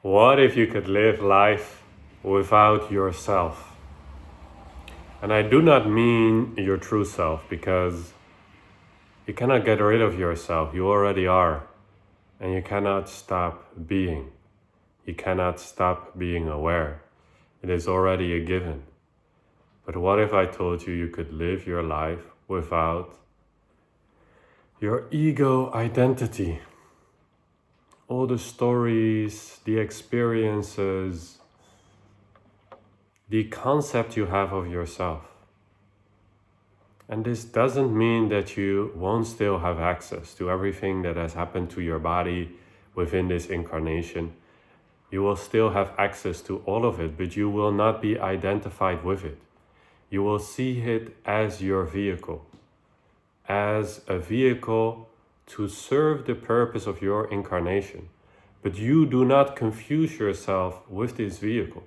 What if you could live life without yourself? And I do not mean your true self, because you cannot get rid of yourself. You already are. And you cannot stop being. You cannot stop being aware. It is already a given. But what if I told you you could live your life without your ego identity? All the stories, the experiences, the concept you have of yourself. And this doesn't mean that you won't still have access to everything that has happened to your body within this incarnation. You will still have access to all of it, but you will not be identified with it. You will see it as your vehicle, as a vehicle to serve the purpose of your incarnation. But you do not confuse yourself with this vehicle.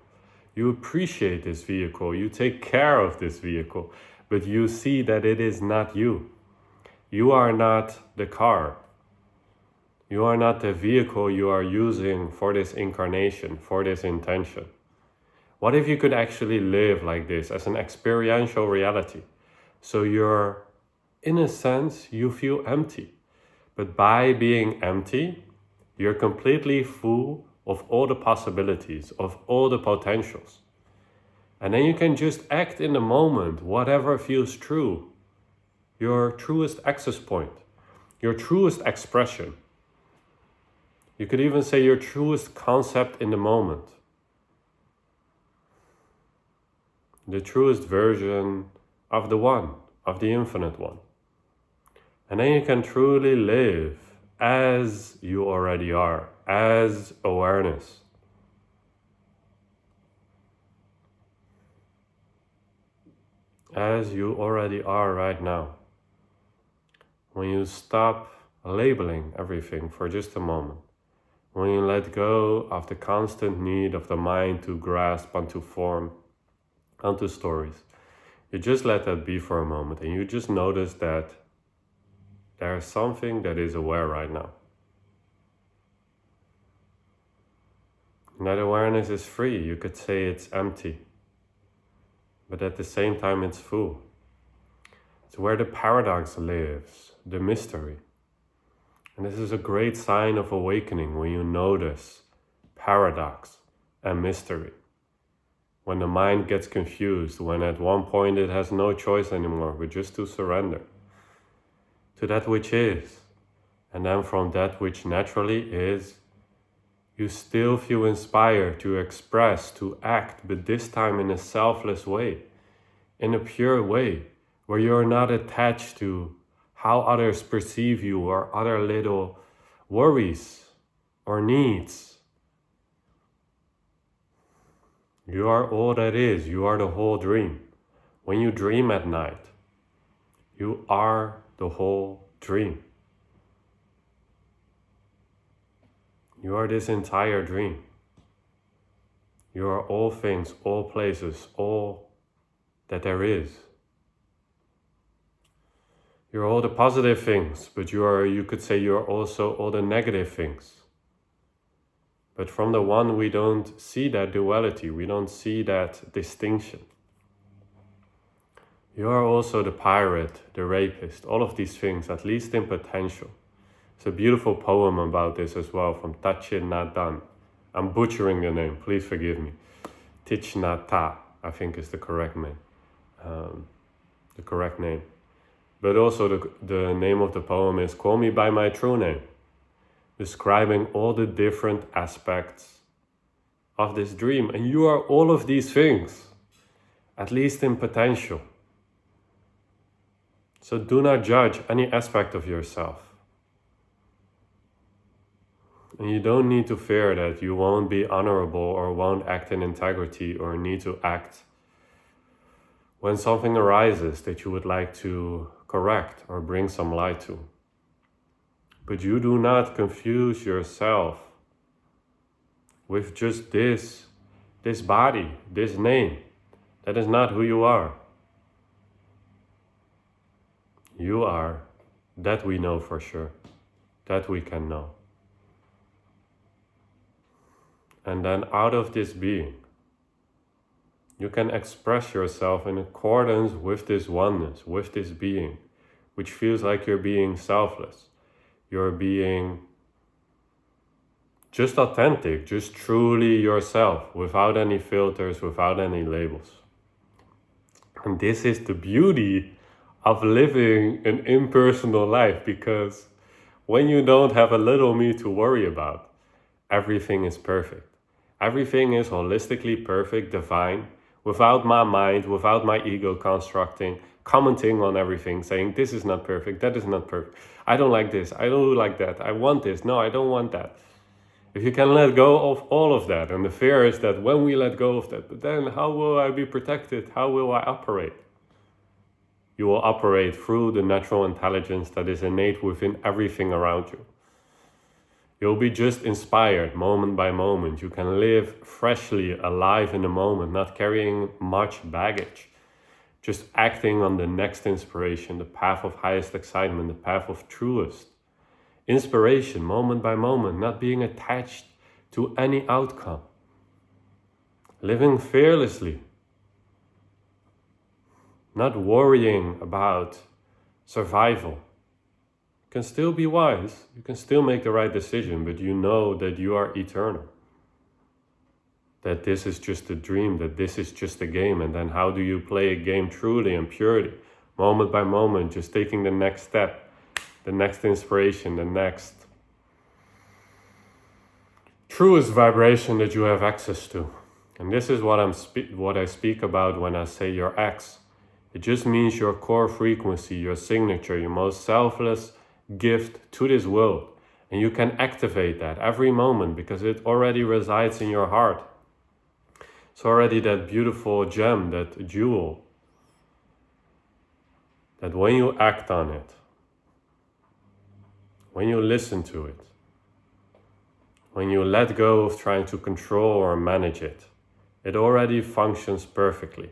You appreciate this vehicle, you take care of this vehicle, but you see that it is not you. You are not the car. You are not the vehicle you are using for this incarnation, for this intention. What if you could actually live like this as an experiential reality? So you're, in a sense, you feel empty. But by being empty, you're completely full of all the possibilities, of all the potentials. And then you can just act in the moment, whatever feels true. Your truest access point, your truest expression. You could even say your truest concept in the moment. The truest version of the one, of the infinite one. And then you can truly live as you already are, as awareness. As you already are right now. When you stop labeling everything for just a moment. When you let go of the constant need of the mind to grasp onto form, onto stories. You just let that be for a moment and you just notice that there is something that is aware right now. And that awareness is free. You could say it's empty. But at the same time it's full. It's where the paradox lives, the mystery. And this is a great sign of awakening when you notice paradox and mystery. When the mind gets confused, when at one point it has no choice anymore but just to surrender to that which is. And then from that which naturally is, you still feel inspired to express, to act, but this time in a selfless way, in a pure way, where you're not attached to how others perceive you or other little worries or needs. You are all that is. You are the whole dream. When you dream at night, you are the whole dream. You are this entire dream. You are all things, all places, all that there is. You're all the positive things, but you could say you're also all the negative things. But from the one, we don't see that duality. We don't see that distinction. You are also the pirate, the rapist, all of these things, at least in potential. It's a beautiful poem about this as well, from Thich Nhat Hanh. I'm butchering the name, please forgive me. Thich Nhat Hanh, I think is the correct name. But also the name of the poem is Call Me By My True Name, describing all the different aspects of this dream. And you are all of these things, at least in potential. So do not judge any aspect of yourself. And you don't need to fear that you won't be honorable or won't act in integrity or need to act when something arises that you would like to correct or bring some light to. But you do not confuse yourself with just this body, this name. That is not who you are. You are, that we know for sure, that we can know. And then out of this being, you can express yourself in accordance with this oneness, with this being, which feels like you're being selfless. You're being just authentic, just truly yourself, without any filters, without any labels. And this is the beauty of living an impersonal life, because when you don't have a little me to worry about, everything is perfect. Everything is holistically perfect, divine, without my mind, without my ego constructing, commenting on everything, saying this is not perfect, that is not perfect. I don't like this, I don't like that, I want this, no, I don't want that. If you can let go of all of that, and the fear is that when we let go of that, but then how will I be protected? How will I operate? You will operate through the natural intelligence that is innate within everything around you. You'll be just inspired moment by moment. You can live freshly alive in the moment, not carrying much baggage. Just acting on the next inspiration, the path of highest excitement, the path of truest inspiration, moment by moment, not being attached to any outcome. Living fearlessly. Not worrying about survival. You can still be wise, you can still make the right decision, but you know that you are eternal. That this is just a dream, that this is just a game, and then how do you play a game truly and purely, moment by moment, just taking the next step, the next inspiration, the next truest vibration that you have access to. And this is what I speak about when I say your X. It just means your core frequency, your signature, your most selfless gift to this world. And you can activate that every moment because it already resides in your heart. It's already that beautiful gem, that jewel, that when you act on it, when you listen to it, when you let go of trying to control or manage it, it already functions perfectly.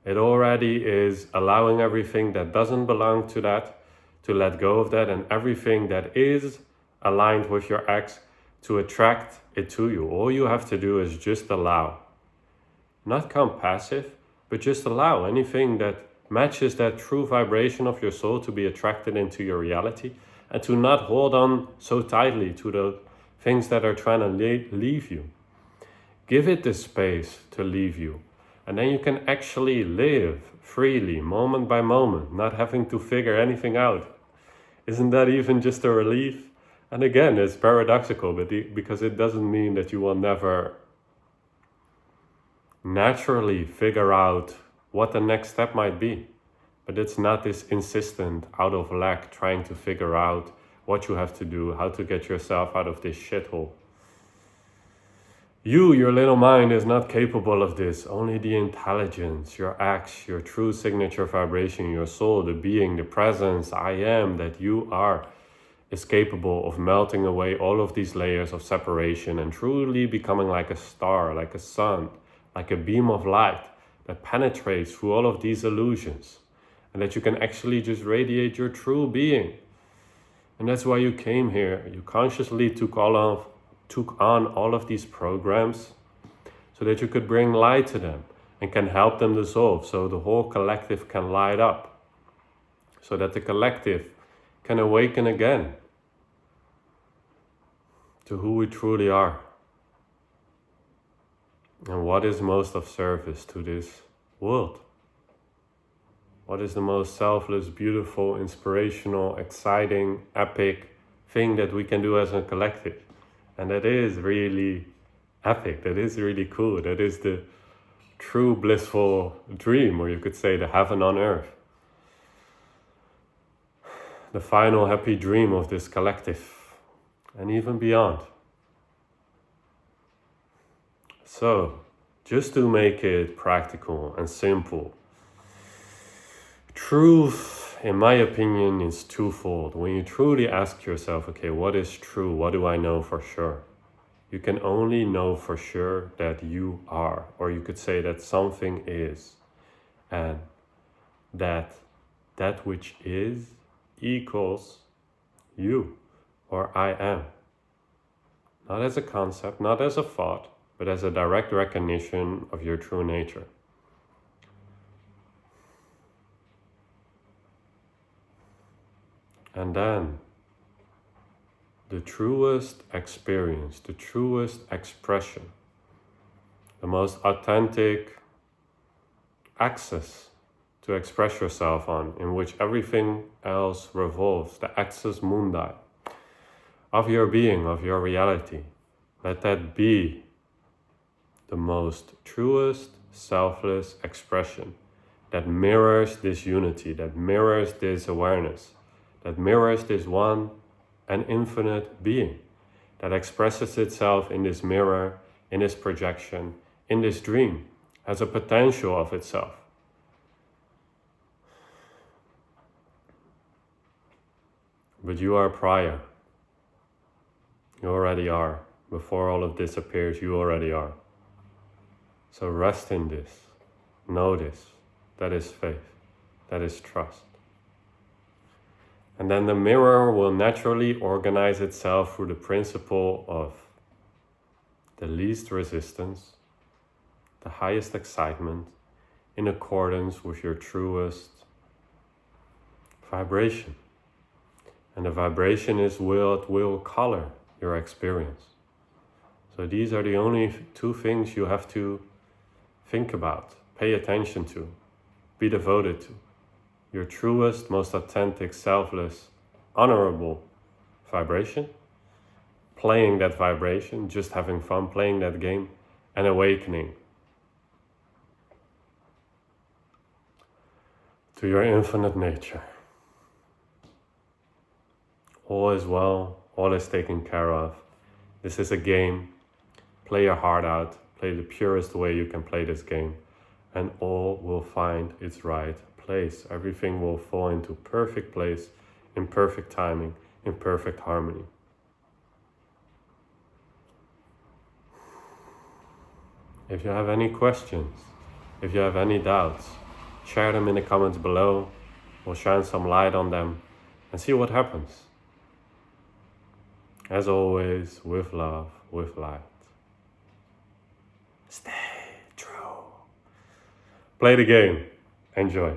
It already is allowing everything that doesn't belong to that to let go of that, and everything that is aligned with your X to attract it to you. All you have to do is just allow. Not come passive, but just allow anything that matches that true vibration of your soul to be attracted into your reality, and to not hold on so tightly to the things that are trying to leave you. Give it the space to leave you. And then you can actually live freely, moment by moment, not having to figure anything out. Isn't that even just a relief? And again, it's paradoxical, but because it doesn't mean that you will never naturally figure out what the next step might be. But it's not this insistent, out of lack, trying to figure out what you have to do, how to get yourself out of this shithole. You, your little mind, is not capable of this. Only the intelligence, your acts, your true signature vibration, your soul, the being, the presence, I am that you are, is capable of melting away all of these layers of separation and truly becoming like a star, like a sun, like a beam of light that penetrates through all of these illusions, and that you can actually just radiate your true being. And that's why you came here. You consciously took on all of these programs so that you could bring light to them and can help them dissolve, so the whole collective can light up, so that the collective can awaken again to who we truly are and what is most of service to this world. What is the most selfless, beautiful, inspirational, exciting, epic thing that we can do as a collective? And that is really epic, that is really cool, that is the true blissful dream, or you could say the heaven on earth. The final happy dream of this collective, and even beyond. So, just to make it practical and simple, truth, in my opinion, is twofold. When you truly ask yourself, okay, what is true? What do I know for sure? You can only know for sure that you are, or you could say that something is, and that which is equals you, or I am. Not as a concept, not as a thought, but as a direct recognition of your true nature. And then the truest experience, the truest expression, the most authentic axis to express yourself on, in which everything else revolves, the axis mundi of your being, of your reality. Let that be the most truest, selfless expression that mirrors this unity, that mirrors this awareness, that mirrors this one and infinite being, that expresses itself in this mirror, in this projection, in this dream, as a potential of itself. But you are prior. You already are. Before all of this appears, you already are. So rest in this. Know this. That is faith. That is trust. And then the mirror will naturally organize itself through the principle of the least resistance, the highest excitement, in accordance with your truest vibration. And the vibration is what will color your experience. So these are the only two things you have to think about, pay attention to, be devoted to. Your truest, most authentic, selfless, honorable vibration, playing that vibration, just having fun, playing that game, and awakening to your infinite nature. All is well, all is taken care of. This is a game. Play your heart out, play the purest way you can play this game, and all will find its right place. Everything will fall into perfect place, in perfect timing, in perfect harmony. If you have any questions, if you have any doubts, share them in the comments below. We'll shine some light on them and see what happens. As always, with love, with light. Stay true. Play the game. Enjoy.